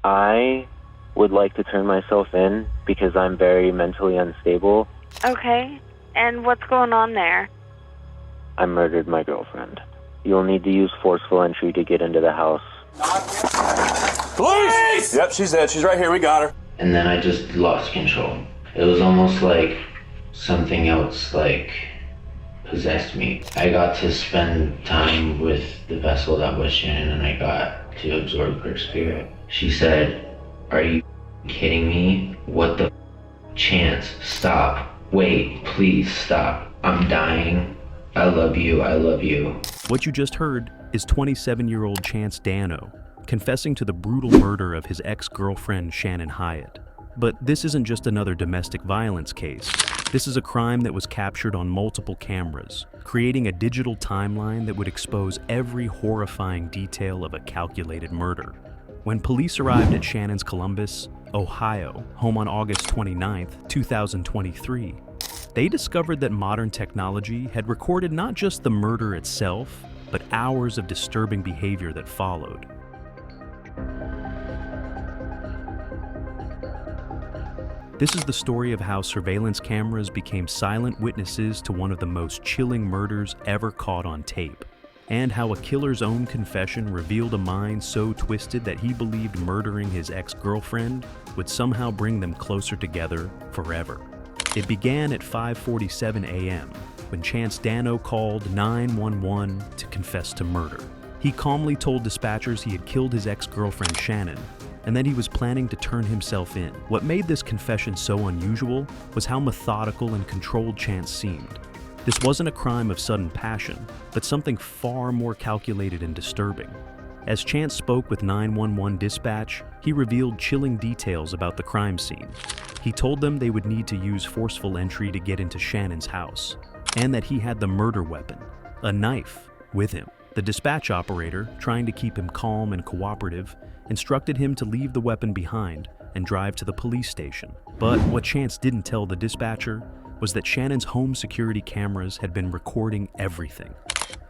I would like to turn myself in because I'm very mentally unstable. Okay. And what's going on there? I murdered my girlfriend. You'll need to use forceful entry to get into the house. Police! Yep, she's dead. She's right here. We got her. And then I just lost control. It was almost like something else, like, possessed me. I got to spend time with the vessel that was Shannon, and I got to absorb her spirit. She said, "Are you kidding me? What the Chance? Stop. Wait, please stop. I'm dying. I love you. I love you." What you just heard is 27-year-old Chance Dano confessing to the brutal murder of his ex-girlfriend Shannon Hyatt. But this isn't just another domestic violence case. This is a crime that was captured on multiple cameras, creating a digital timeline that would expose every horrifying detail of a calculated murder. When police arrived at Shannon's Columbus, Ohio, home on August 29, 2023, they discovered that modern technology had recorded not just the murder itself, but hours of disturbing behavior that followed. This is the story of how surveillance cameras became silent witnesses to one of the most chilling murders ever caught on tape, and how a killer's own confession revealed a mind so twisted that he believed murdering his ex-girlfriend would somehow bring them closer together forever. It began at 5:47 a.m. when Chance Dano called 911 to confess to murder. He calmly told dispatchers he had killed his ex-girlfriend Shannon, and that he was planning to turn himself in. What made this confession so unusual was how methodical and controlled Chance seemed. This wasn't a crime of sudden passion, but something far more calculated and disturbing. As Chance spoke with 911 dispatch, he revealed chilling details about the crime scene. He told them they would need to use forceful entry to get into Shannon's house, and that he had the murder weapon, a knife, with him. The dispatch operator, trying to keep him calm and cooperative, instructed him to leave the weapon behind and drive to the police station. But what Chance didn't tell the dispatcher was that Shannon's home security cameras had been recording everything,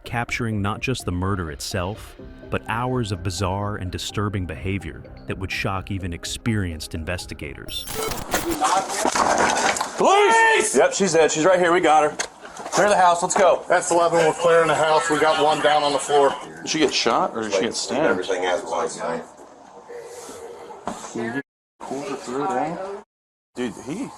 capturing not just the murder itself, but hours of bizarre and disturbing behavior that would shock even experienced investigators. Police! Yep, she's dead. She's right here. We got her. Clear the house. Let's go. That's 11. We're clearing the house. We got one down on the floor. Did she get shot or did she get stabbed? Everything has one knife. Quarter throat out? Dude, he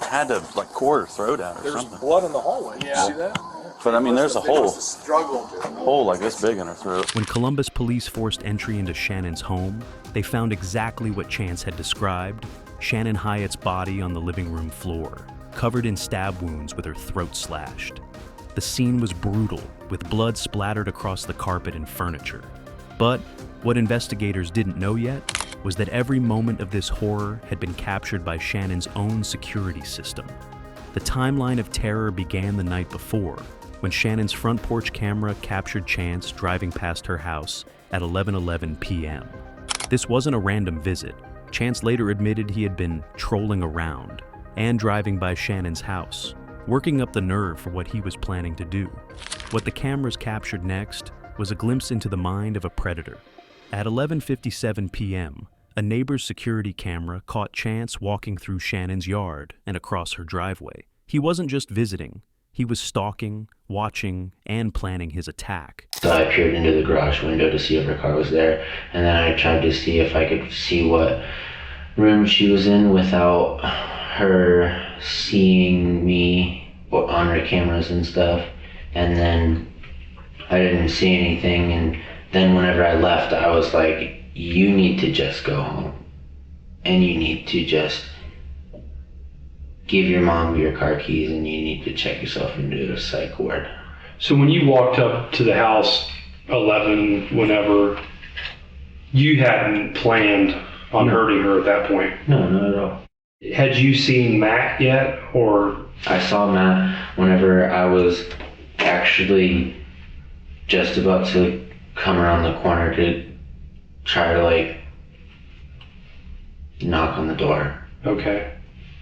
had to like quarter throat out or There's something. blood in the hallway. You see that? But I mean, there's a hole Struggle. like this big in her throat. When Columbus police forced entry into Shannon's home, they found exactly what Chance had described: Shannon Hyatt's body on the living room floor, covered in stab wounds with her throat slashed. The scene was brutal, with blood splattered across the carpet and furniture. But what investigators didn't know yet was that every moment of this horror had been captured by Shannon's own security system. The timeline of terror began the night before, when Shannon's front porch camera captured Chance driving past her house at 11:11 p.m. This wasn't a random visit. Chance later admitted he had been trolling around and driving by Shannon's house, working up the nerve for what he was planning to do. What the cameras captured next was a glimpse into the mind of a predator. At 11:57 p.m., a neighbor's security camera caught Chance walking through Shannon's yard and across her driveway. He wasn't just visiting, he was stalking, watching, and planning his attack. So I peered into the garage window to see if her car was there, and then I tried to see if I could see what room she was in without her seeing me on her cameras and stuff. And then I didn't see anything, and then whenever I left, I was like, you need to just go home, and you need to just give your mom your car keys, and you need to check yourself into a psych ward. So when you walked up to the house 11, whenever, you hadn't planned on hurting her at that point? No, not at all. Had you seen Matt yet, or? I saw Matt whenever I was actually just about to come around the corner to try to like knock on the door. Okay.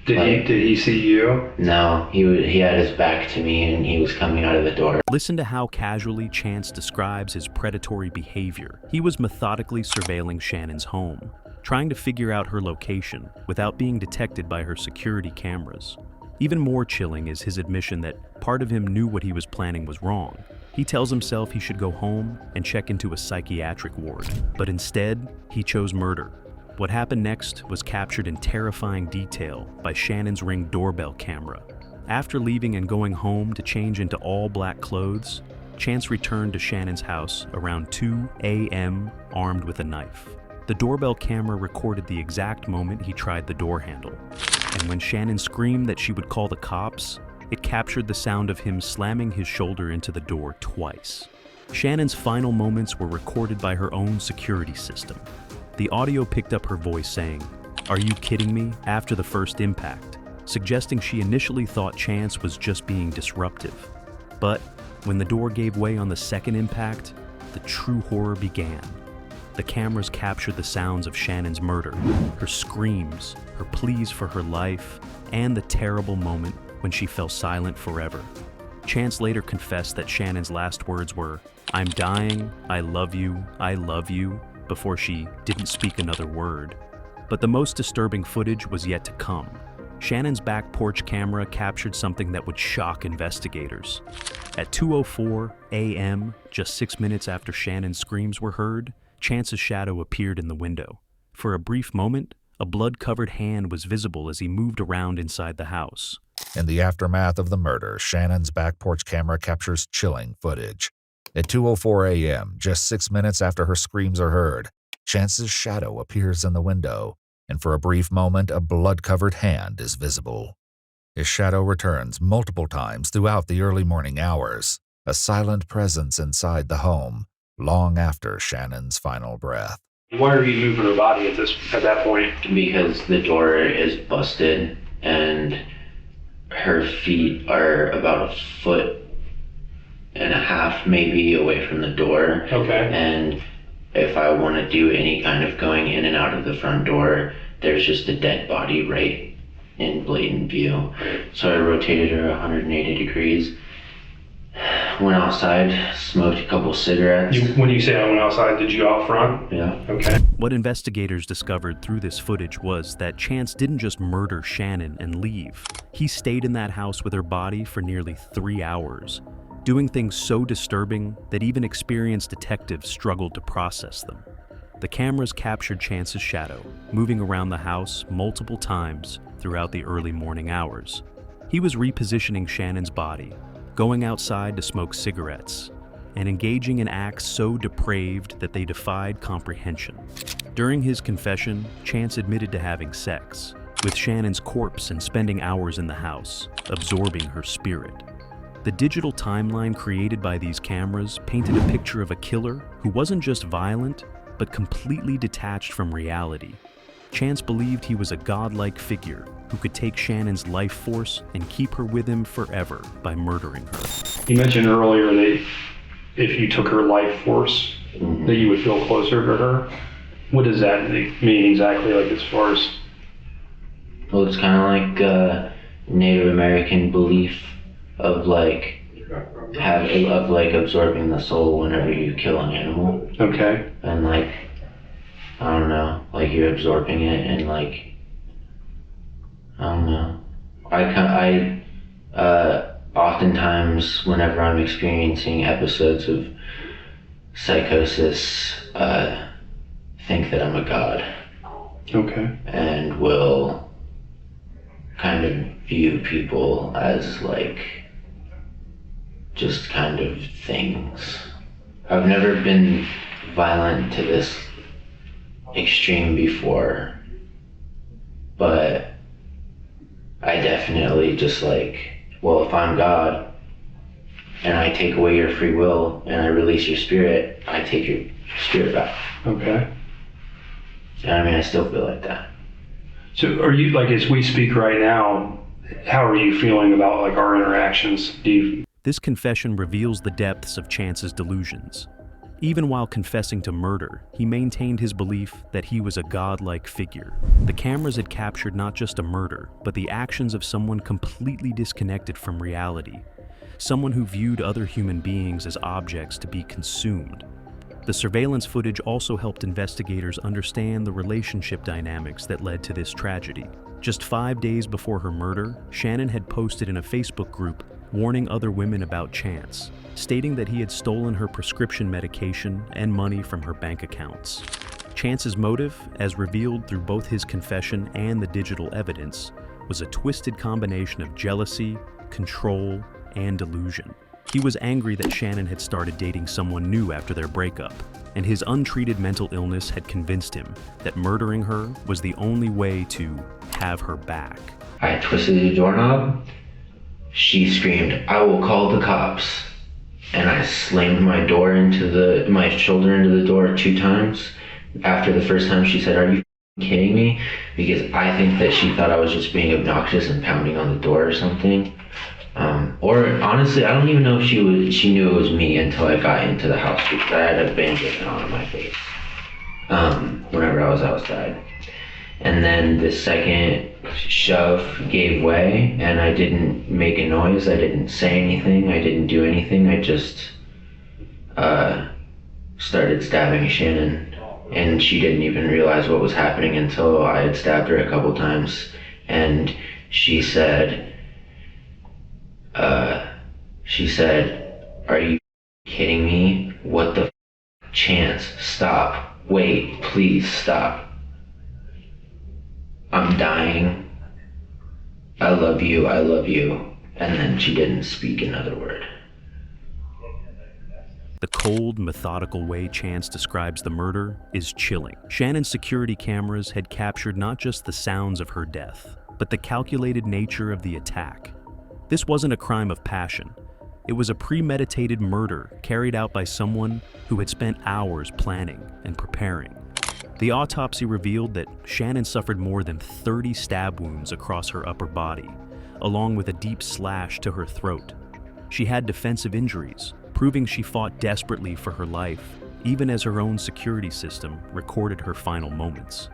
Did he see you? No, he had his back to me and he was coming out of the door. Listen to how casually Chance describes his predatory behavior. He was methodically surveilling Shannon's home, trying to figure out her location without being detected by her security cameras. Even more chilling is his admission that part of him knew what he was planning was wrong. He tells himself he should go home and check into a psychiatric ward, but instead, he chose murder. What happened next was captured in terrifying detail by Shannon's Ring doorbell camera. After leaving and going home to change into all black clothes, Chance returned to Shannon's house around 2 a.m. armed with a knife. The doorbell camera recorded the exact moment he tried the door handle, and when Shannon screamed that she would call the cops, it captured the sound of him slamming his shoulder into the door twice. Shannon's final moments were recorded by her own security system. The audio picked up her voice saying, "Are you kidding me?" after the first impact, suggesting she initially thought Chance was just being disruptive. But when the door gave way on the second impact, the true horror began. The cameras captured the sounds of Shannon's murder, her screams, her pleas for her life, and the terrible moment when she fell silent forever. Chance later confessed that Shannon's last words were, "I'm dying, I love you, before she didn't speak another word. But the most disturbing footage was yet to come. Shannon's back porch camera captured something that would shock investigators. At 2:04 a.m., just 6 minutes after Shannon's screams were heard, Chance's shadow appeared in the window. For a brief moment, a blood-covered hand was visible as he moved around inside the house. In the aftermath of the murder, Shannon's back porch camera captures chilling footage. At 2:04 a.m., just 6 minutes after her screams are heard, Chance's shadow appears in the window, and for a brief moment, a blood-covered hand is visible. His shadow returns multiple times throughout the early morning hours, a silent presence inside the home, long after Shannon's final breath. Why are you moving her body at that point? Because the door is busted and her feet are about 1.5 feet maybe away from the door. Okay. And if I want to do any kind of going in and out of the front door, there's just a dead body right in blatant view. So I rotated her 180 degrees. Went outside, smoked a couple cigarettes. When you say I went outside, did you go out front? Yeah. Okay. What investigators discovered through this footage was that Chance didn't just murder Shannon and leave. He stayed in that house with her body for nearly 3 hours, doing things so disturbing that even experienced detectives struggled to process them. The cameras captured Chance's shadow, moving around the house multiple times throughout the early morning hours. He was repositioning Shannon's body, going outside to smoke cigarettes, and engaging in acts so depraved that they defied comprehension. During his confession, Chance admitted to having sex with Shannon's corpse and spending hours in the house, absorbing her spirit. The digital timeline created by these cameras painted a picture of a killer who wasn't just violent, but completely detached from reality. Chance believed he was a godlike figure who could take Shannon's life force and keep her with him forever by murdering her. You mentioned earlier that if you took her life force, that you would feel closer to her. What does that mean exactly, like as far as? Well, it's kind of like a Native American belief of like absorbing the soul whenever you kill an animal. Okay. And like, I don't know, like you're absorbing it and like, I don't know. I oftentimes whenever I'm experiencing episodes of psychosis, think that I'm a god. Okay. And will kind of view people as like just kind of things. I've never been violent to this extreme before, but I definitely just like, well, if I'm God and I take away your free will and I release your spirit, I take your spirit back. Okay. And I mean, I still feel like that. So are you, like as we speak right now, how are you feeling about like our interactions? This confession reveals the depths of Chance's delusions. Even while confessing to murder, he maintained his belief that he was a godlike figure. The cameras had captured not just a murder, but the actions of someone completely disconnected from reality. Someone who viewed other human beings as objects to be consumed. The surveillance footage also helped investigators understand the relationship dynamics that led to this tragedy. Just 5 days before her murder, Shannon had posted in a Facebook group warning other women about Chance, stating that he had stolen her prescription medication and money from her bank accounts. Chance's motive, as revealed through both his confession and the digital evidence, was a twisted combination of jealousy, control, and delusion. He was angry that Shannon had started dating someone new after their breakup, and his untreated mental illness had convinced him that murdering her was the only way to have her back. I twisted the doorknob. She screamed, "I will call the cops." And I slammed my shoulder into the door 2 times. After the first time, she said, "Are you kidding me?" Because I think that she thought I was just being obnoxious and pounding on the door or something. Or honestly, I don't even know if she knew it was me until I got into the house, because I had a bandage on my face whenever I was outside. And then the second shove gave way, and I didn't make a noise. I didn't say anything. I didn't do anything. I just started stabbing Shannon, and she didn't even realize what was happening until I had stabbed her a couple times. And she said, "Are you kidding me? What the Chance? Stop. Wait, please stop. I'm dying. I love you, I love you." And then she didn't speak another word. The cold, methodical way Chance describes the murder is chilling. Shannon's security cameras had captured not just the sounds of her death, but the calculated nature of the attack. This wasn't a crime of passion. It was a premeditated murder carried out by someone who had spent hours planning and preparing. The autopsy revealed that Shannon suffered more than 30 stab wounds across her upper body, along with a deep slash to her throat. She had defensive injuries, proving she fought desperately for her life, even as her own security system recorded her final moments.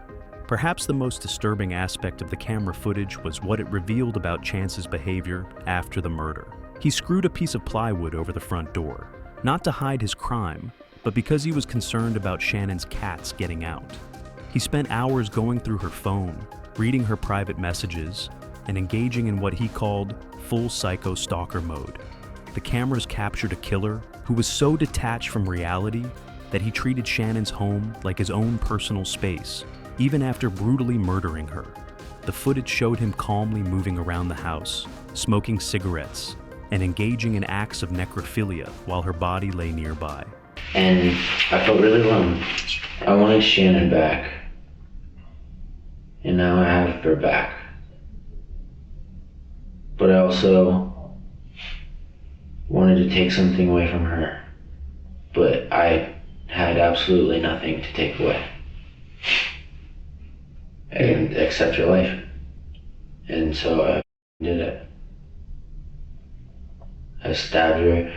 Perhaps the most disturbing aspect of the camera footage was what it revealed about Chance's behavior after the murder. He screwed a piece of plywood over the front door, not to hide his crime, but because he was concerned about Shannon's cats getting out. He spent hours going through her phone, reading her private messages, and engaging in what he called full psycho stalker mode. The cameras captured a killer who was so detached from reality that he treated Shannon's home like his own personal space, even after brutally murdering her. The footage showed him calmly moving around the house, smoking cigarettes, and engaging in acts of necrophilia while her body lay nearby. And I felt really alone. I wanted Shannon back. And now I have her back. But I also wanted to take something away from her. But I had absolutely nothing to take away. And except her life. And so I did it. I stabbed her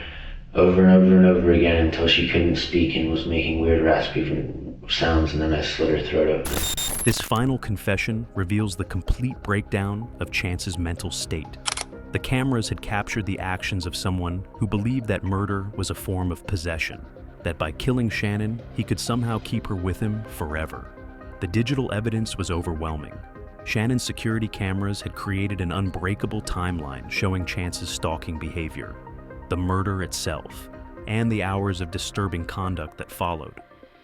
over and over and over again until she couldn't speak and was making weird raspy sounds, and then I slit her throat open. This final confession reveals the complete breakdown of Chance's mental state. The cameras had captured the actions of someone who believed that murder was a form of possession, that by killing Shannon, he could somehow keep her with him forever. The digital evidence was overwhelming. Shannon's security cameras had created an unbreakable timeline showing Chance's stalking behavior, the murder itself, and the hours of disturbing conduct that followed.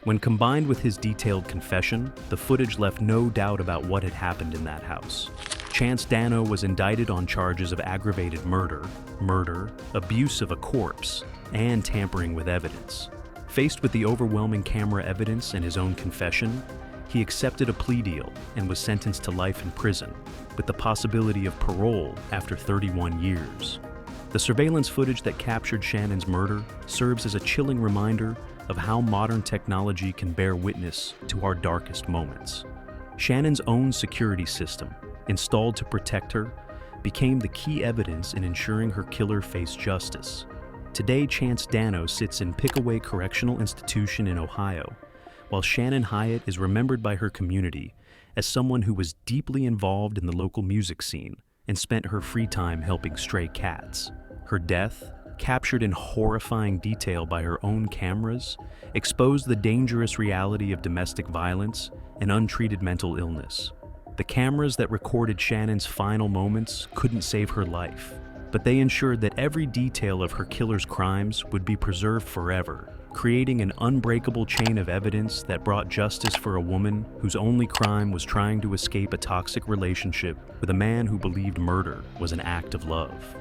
When combined with his detailed confession, the footage left no doubt about what had happened in that house. Chance Dano was indicted on charges of aggravated murder, abuse of a corpse, and tampering with evidence. Faced with the overwhelming camera evidence and his own confession, he accepted a plea deal and was sentenced to life in prison, with the possibility of parole after 31 years. The surveillance footage that captured Shannon's murder serves as a chilling reminder of how modern technology can bear witness to our darkest moments. Shannon's own security system, installed to protect her, became the key evidence in ensuring her killer faced justice. Today, Chance Dano sits in Pickaway Correctional Institution in Ohio, while Shannon Hyatt is remembered by her community as someone who was deeply involved in the local music scene and spent her free time helping stray cats. Her death, captured in horrifying detail by her own cameras, exposed the dangerous reality of domestic violence and untreated mental illness. The cameras that recorded Shannon's final moments couldn't save her life, but they ensured that every detail of her killer's crimes would be preserved forever, creating an unbreakable chain of evidence that brought justice for a woman whose only crime was trying to escape a toxic relationship with a man who believed murder was an act of love.